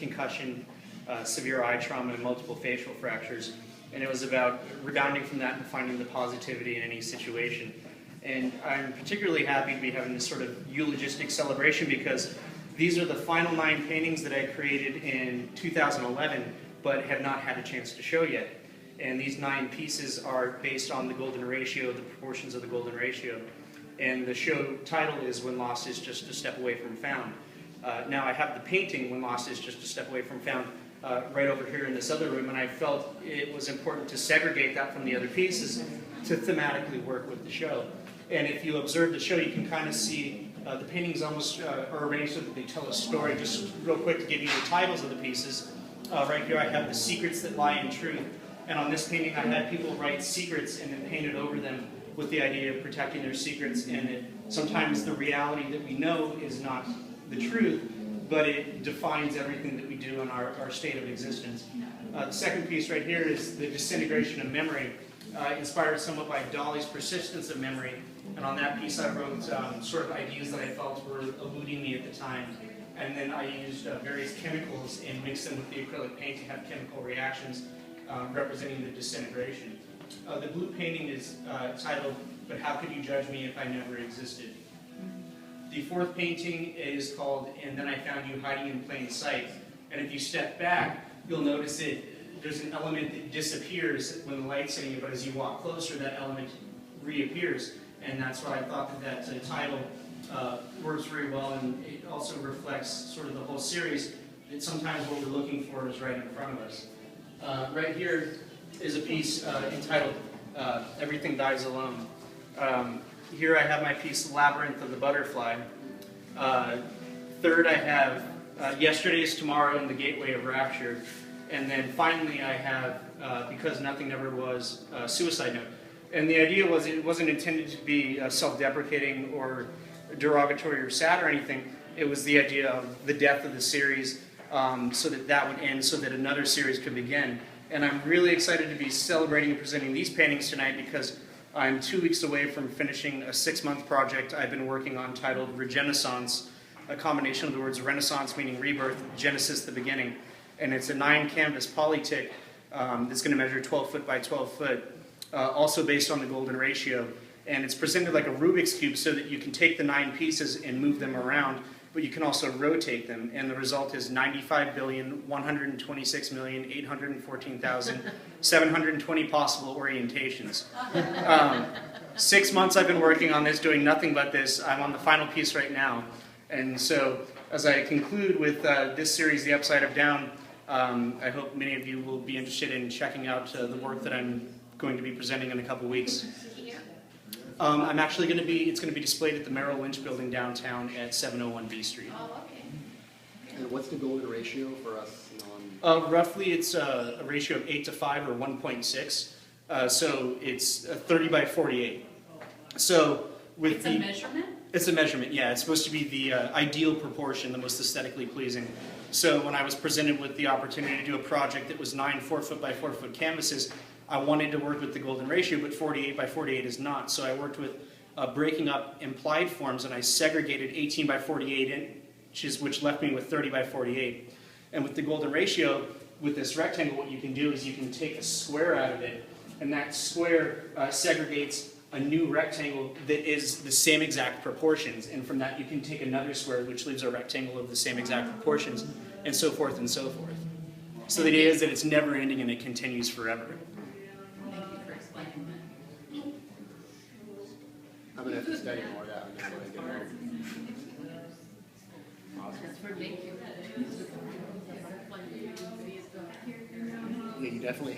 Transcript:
concussion, severe eye trauma, and multiple facial fractures. And it was about rebounding from that and finding the positivity in any situation. And I'm particularly happy to be having this sort of eulogistic celebration because these are the final 9 paintings that I created in 2011, but have not had a chance to show yet. And these 9 pieces are based on the golden ratio, the proportions of the golden ratio. And the show title is When Lost is Just a Step Away from Found. Now I have the painting, When Lost is Just a Step Away from Found, right over here in this other room, and I felt it was important to segregate that from the other pieces to thematically work with the show. And if you observe the show, you can kind of see the paintings almost are arranged so that they tell a story. Just real quick to give you the titles of the pieces. Right here I have The Secrets That Lie in Truth. And on this painting I had people write secrets and then painted over them with the idea of protecting their secrets, and that sometimes the reality that we know is not the truth, but it defines everything that we do in our state of existence. The second piece right here is The Disintegration of Memory, inspired somewhat by Dolly's Persistence of Memory. And on that piece I wrote sort of ideas that I felt were eluding me at the time. And then I used various chemicals and mixed them with the acrylic paint to have chemical reactions representing the disintegration. The blue painting is titled, But How Could You Judge Me If I Never Existed? The fourth painting is called And Then I Found You Hiding in Plain Sight. And if you step back, you'll notice that there's an element that disappears when the light's hitting you, but as you walk closer, that element reappears. And that's why I thought that title works very well, and it also reflects sort of the whole series, that sometimes what we're looking for is right in front of us. Right here is a piece entitled Everything Dies Alone. Here I have my piece Labyrinth of the Butterfly. Third I have Yesterday is Tomorrow and the Gateway of Rapture. And then finally I have Because Nothing Never Was, Suicide Note. And the idea was it wasn't intended to be self-deprecating or derogatory or sad or anything. It was the idea of the death of the series, so that that would end so that another series could begin. And I'm really excited to be celebrating and presenting these paintings tonight because I'm 2 weeks away from finishing a 6-month project I've been working on titled Regenaissance, a combination of the words Renaissance meaning rebirth, Genesis the beginning. And it's a 9-canvas polytic that's going to measure 12 foot by 12 foot, also based on the golden ratio. And it's presented like a Rubik's Cube so that you can take the 9 pieces and move them around, but you can also rotate them. And the result is 95,126,814,720 possible orientations. 6 months I've been working on this, doing nothing but this. I'm on the final piece right now. And so as I conclude with this series, The Upside of Down, I hope many of you will be interested in checking out the work that I'm going to be presenting in a couple weeks. I'm actually going to be, it's going to be displayed at the Merrill Lynch building downtown at 701 B Street. Oh, okay. And what's the golden ratio for us roughly it's a ratio of 8 to 5 or 1.6. So it's 30 by 48. So with It's a measurement? It's a measurement, yeah. It's supposed to be the ideal proportion, the most aesthetically pleasing. So when I was presented with the opportunity to do a project that was 9 4-foot by 4-foot canvases, I wanted to work with the golden ratio, but 48 by 48 is not. So I worked with breaking up implied forms, and I segregated 18 by 48 inches, which left me with 30 by 48. And with the golden ratio, with this rectangle, what you can do is you can take a square out of it, and that square segregates a new rectangle that is the same exact proportions. And from that, you can take another square, which leaves a rectangle of the same exact proportions, and so forth and so forth. So the idea is that it's never ending and it continues forever. I'm going to have to study more of that when I get home. Thank you. Yeah, you definitely